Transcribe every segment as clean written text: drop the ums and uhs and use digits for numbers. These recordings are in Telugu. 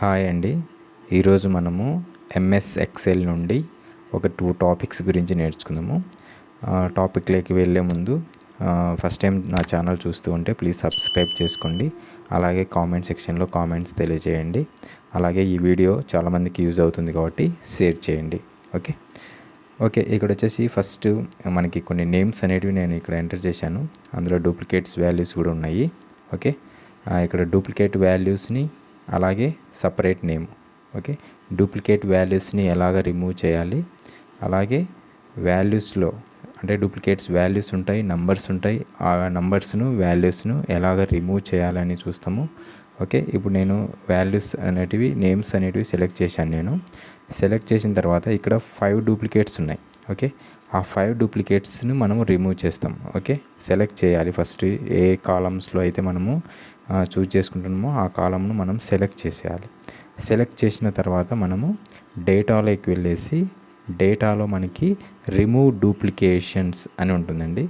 హాయ్ అండి. ఈరోజు మనము ఎంఎస్ ఎక్సెల్ నుండి ఒక 2 టాపిక్స్ గురించి నేర్చుకుందాము. టాపిక్లోకి వెళ్ళే ముందు ఫస్ట్ టైం నా ఛానల్ చూస్తూ ఉంటే ప్లీజ్ సబ్స్క్రైబ్ చేసుకోండి. అలాగే కామెంట్ సెక్షన్లో కామెంట్స్ తెలియజేయండి. అలాగే ఈ వీడియో చాలామందికి యూజ్ అవుతుంది కాబట్టి షేర్ చేయండి. ఓకే ఇక్కడ వచ్చేసి ఫస్ట్ మనకి కొన్ని నేమ్స్ అనేటివి నేను ఇక్కడ ఎంటర్ చేశాను. అందులో డూప్లికేట్స్ వాల్యూస్ కూడా ఉన్నాయి. ఓకే ఇక్కడ డూప్లికేట్ వాల్యూస్ని అలాగే సపరేట్ నేమ్. ఓకే డూప్లికేట్ వాల్యూస్ని ఎలాగ రిమూవ్ చేయాలి, అలాగే వాల్యూస్లో అంటే డూప్లికేట్స్ వాల్యూస్ ఉంటాయి, నంబర్స్ ఉంటాయి, ఆ నంబర్స్ను వాల్యూస్ను ఎలాగ రిమూవ్ చేయాలని చూస్తాము. ఓకే ఇప్పుడు నేను వాల్యూస్ అనేటివి నేమ్స్ అనేటివి సెలెక్ట్ చేశాను. సెలెక్ట్ చేసిన తర్వాత ఇక్కడ 5 డూప్లికేట్స్ ఉన్నాయి. ఓకే ఆ 5 డూప్లికేట్స్ని మనము రిమూవ్ చేస్తాం. ఓకే సెలెక్ట్ చేయాలి. ఫస్ట్ ఏ కాలమ్స్లో అయితే మనము చూజ్ చేసుకుంటున్నామో ఆ కాలమ్ను మనం సెలెక్ట్ చేసేయాలి. సెలెక్ట్ చేసిన తర్వాత మనము డేటాలోకి వెళ్ళేసి డేటాలో మనకి రిమూవ్ డూప్లికేషన్స్ అని ఉంటుందండి.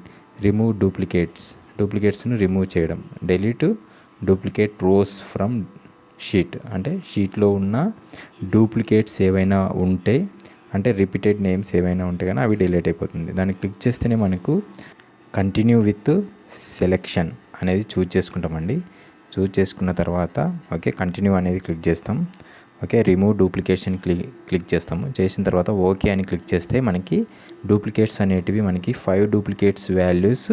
రిమూవ్ డూప్లికేట్స్ను రిమూవ్ చేయడం. Delete duplicate rows from sheet అంటే షీట్లో ఉన్న డూప్లికేట్స్ ఏవైనా ఉంటే అంటే రిపీటెడ్ నేమ్స్ ఏవైనా ఉంటే కానీ అవి డిలీట్ అయిపోతుంది. దాన్ని క్లిక్ చేస్తేనే మనకు కంటిన్యూ విత్ సెలెక్షన్ అనేది చూజ్ చేసుకుంటామండి. చూజ్ చేసుకున్న తర్వాత ఓకే కంటిన్యూ అనేది క్లిక్ చేస్తాం. ఓకే రిమూవ్ డూప్లికేషన్ క్లిక్ చేస్తాము. చేసిన తర్వాత ఓకే అని క్లిక్ చేస్తే మనకి డూప్లికేట్స్ అనేటివి మనకి 5 డూప్లికేట్స్ వాల్యూస్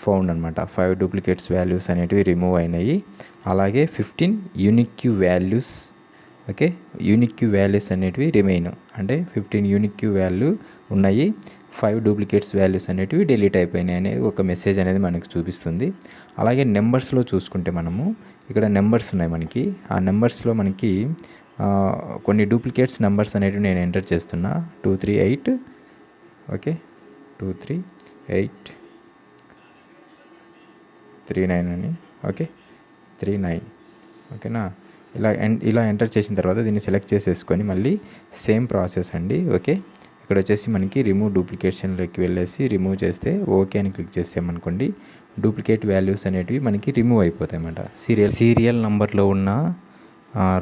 ఫౌండ్ అనమాట. 5 డూప్లికేట్స్ వాల్యూస్ అనేటివి రిమూవ్ అయినాయి. అలాగే 15 unique values okay unique values అనేటివి రిమైన్ అంటే 15 యూనిక్ వాల్యూ ఉన్నాయి. 5 డూప్లికేట్స్ వాల్యూస్ అనేటివి డిలీట్ అయిపోయినాయి అనేది ఒక మెసేజ్ అనేది మనకు చూపిస్తుంది. అలాగే నెంబర్స్లో చూసుకుంటే మనము ఇక్కడ నెంబర్స్ ఉన్నాయి మనకి. ఆ నెంబర్స్లో మనకి కొన్ని డూప్లికేట్స్ నెంబర్స్ అనేటివి నేను ఎంటర్ చేస్తున్నా. 238 ఓకే 23839 అని ఓకే 39 ఓకేనా. ఇలా ఎంటర్ చేసిన తర్వాత దీన్ని సెలెక్ట్ చేసేసుకొని మళ్ళీ సేమ్ ప్రాసెస్ అండి. ఓకే ఇక్కడ వచ్చేసి మనకి రిమూవ్ డూప్లికేషన్లోకి వెళ్ళేసి రిమూవ్ చేస్తే ఓకే అని క్లిక్ చేసామనుకోండి డూప్లికేట్ వాల్యూస్ అనేటివి మనకి రిమూవ్ అయిపోతాయి అన్నమాట. సీరియల్ నెంబర్లో ఉన్న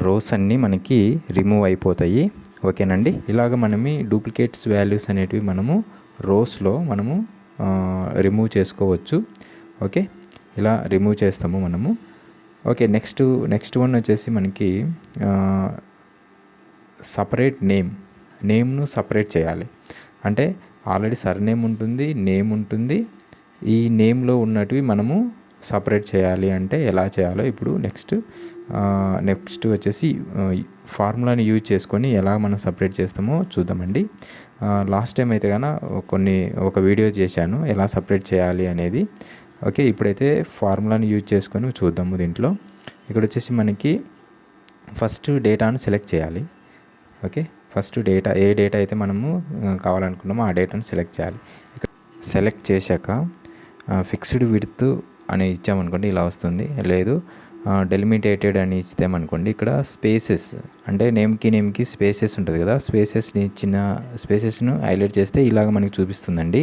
రోస్ అన్నీ మనకి రిమూవ్ అయిపోతాయి. ఓకేనండి. ఇలాగ మనమి డూప్లికేట్స్ వాల్యూస్ అనేటివి మనము రోస్లో మనము రిమూవ్ చేసుకోవచ్చు. ఓకే ఇలా రిమూవ్ చేస్తాము మనము. ఓకే నెక్స్ట్ వన్ వచ్చేసి మనకి సపరేట్ నేమ్ను సపరేట్ చేయాలి. అంటే ఆల్రెడీ సర్నేమ్ ఉంటుంది, నేమ్ ఉంటుంది. ఈ నేమ్లో ఉన్నటివి మనము సపరేట్ చేయాలి అంటే ఎలా చేయాలో ఇప్పుడు నెక్స్ట్ వచ్చేసి ఫార్ములాని యూజ్ చేసుకొని ఎలా మనం సపరేట్ చేస్తామో చూద్దామండి. లాస్ట్ టైం అయితే కన్నా ఒక వీడియో చేశాను ఎలా సపరేట్ చేయాలి అనేది. ఓకే ఇప్పుడైతే ఫార్ములాని యూజ్ చేసుకొని చూద్దాము. దీంట్లో ఇక్కడ వచ్చేసి మనకి ఫస్ట్ డేటాను సెలెక్ట్ చేయాలి. ఓకే ఫస్ట్ ఏ డేటా అయితే మనము కావాలనుకున్నామో ఆ డేటాను సెలెక్ట్ చేయాలి. ఇక్కడ సెలెక్ట్ చేశాక ఫిక్స్డ్ విడ్త్ అని ఇచ్చామనుకోండి ఇలా వస్తుంది. లేదు డెలిమిటేటెడ్ అని ఇచ్చామనుకోండి ఇక్కడ స్పేసెస్ అంటే నేమ్కి స్పేసెస్ ఉంటుంది కదా, స్పేసెస్ను హైలైట్ చేస్తే ఇలాగ మనకి చూపిస్తుందండి.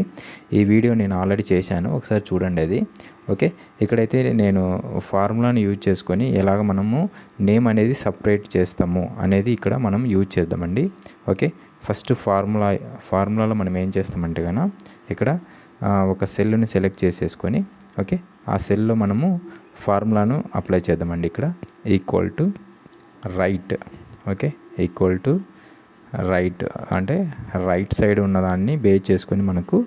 ఈ వీడియో నేను ఆల్రెడీ చేశాను, ఒకసారి చూడండి అది. ఓకే ఇక్కడైతే నేను ఫార్ములాను యూజ్ చేసుకొని ఎలాగ మనము నేమ్ అనేది సపరేట్ చేస్తాము అనేది ఇక్కడ మనం యూజ్ చేద్దామండి. ఓకే ఫస్ట్ ఫార్ములాలో మనం ఏం చేస్తామంటే కన్నా ఇక్కడ ఒక సెల్ని సెలెక్ట్ చేసేసుకొని ఓకే ఆ సెల్లో మనము ఫార్ములాను అప్లై చేద్దామండి. ఇక్కడ equal to right. Okay equal to right అంటే రైట్ సైడ్ ఉన్నదాన్ని బేస్ చేసుకొని మనకు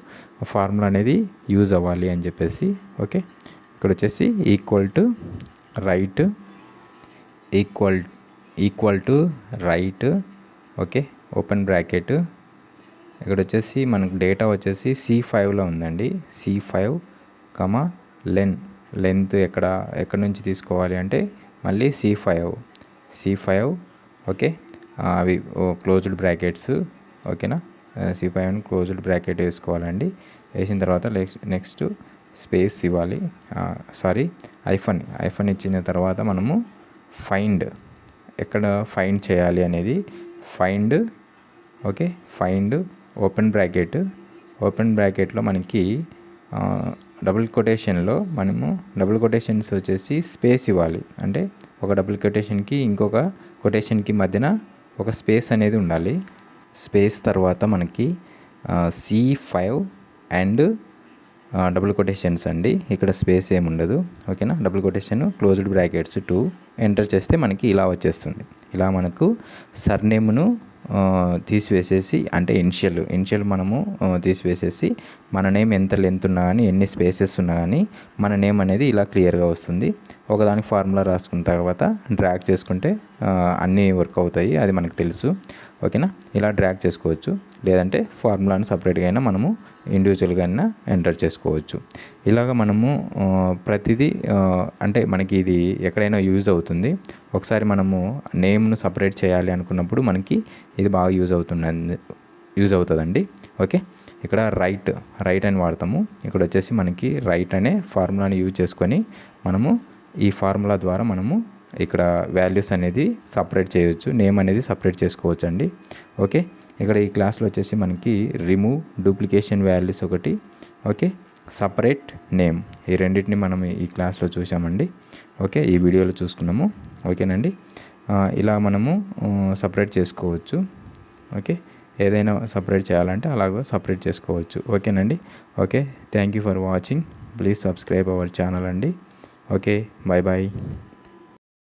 ఫార్ములా అనేది యూజ్ అవ్వాలి అని చెప్పేసి. ఓకే ఇక్కడ వచ్చేసి equal to right okay open bracket. ఇక్కడ వచ్చేసి మనకు డేటా వచ్చేసి C5లో ఉందండి. C5 లెంత్ ఎక్కడ నుంచి తీసుకోవాలి అంటే మళ్ళీ C5 ఓకే అవి క్లోజ్డ్ బ్రాకెట్స్ ఓకేనా. C5 క్లోజ్డ్ బ్రాకెట్ వేసుకోవాలండి. వేసిన తర్వాత నెక్స్ట్ స్పేస్ ఇవ్వాలి. ఐఫన్ ఇచ్చిన తర్వాత మనము ఎక్కడ ఫైండ్ చేయాలి అనేది ఫైండ్ ఓపెన్ బ్రాకెట్లో మనకి డబుల్ కొటేషన్స్ వచ్చేసి స్పేస్ ఇవ్వాలి. అంటే ఒక డబుల్ కొటేషన్కి ఇంకొక కొటేషన్కి మధ్యన ఒక స్పేస్ అనేది ఉండాలి. స్పేస్ తర్వాత మనకి C5 అండ్ డబుల్ కొటేషన్స్ అండి. ఇక్కడ స్పేస్ ఏమి ఉండదు. ఓకేనా. Double quotation closed brackets 2 enter చేస్తే మనకి ఇలా వచ్చేస్తుంది. ఇలా మనకు సర్నేమ్ను తీసివేసేసి, అంటే ఇనిషియల్ మనము తీసివేసేసి మన నేమ్ ఎంత లెంత్ ఉన్నా కానీ, ఎన్ని స్పేసెస్ ఉన్నా కానీ మన నేమ్ అనేది ఇలా క్లియర్గా వస్తుంది. ఒకదానికి ఫార్ములా రాసుకున్న తర్వాత డ్రాగ్ చేసుకుంటే అన్నీ వర్క్ అవుతాయి, అది మనకు తెలుసు. ఓకేనా. ఇలా డ్రాగ్ చేసుకోవచ్చు, లేదంటే ఫార్ములాని సపరేట్గా అయినా మనము ఇండివిజువల్గా అయినా ఎంటర్ చేసుకోవచ్చు. ఇలాగ మనము ప్రతిదీ అంటే మనకి ఇది ఎక్కడైనా యూజ్ అవుతుంది. ఒకసారి మనము నేమ్ను సపరేట్ చేయాలి అనుకున్నప్పుడు మనకి ఇది బాగా యూజ్ అవుతుందండి. ఓకే. ఇక్కడ రైట్ అని వాడతాము. ఇక్కడ వచ్చేసి మనకి రైట్ అనే ఫార్ములాని యూజ్ చేసుకొని మనము ఈ ఫార్ములా ద్వారా మనము ఇక్కడ వాల్యూస్ అనేది సపరేట్ చేయవచ్చు, నేమ్ అనేది సపరేట్ చేసుకోవచ్చు అండి. ఓకే. ఇక్కడ ఈ క్లాస్లో వచ్చేసి మనకి రిమూవ్ డూప్లికేషన్ వాల్యూస్ ఒకటి, ఓకే, సపరేట్ నేమ్, ఈ రెండింటిని మనం ఈ క్లాస్లో చూసామండి. ఓకే, ఈ వీడియోలో చూసుకున్నాము. ఓకేనండి. ఇలా మనము సపరేట్ చేసుకోవచ్చు. ఓకే, ఏదైనా సపరేట్ చేయాలంటే అలాగో సపరేట్ చేసుకోవచ్చు. ఓకేనండి. Okay, thank you for watching. Please subscribe our channel అండి. Okay, bye bye.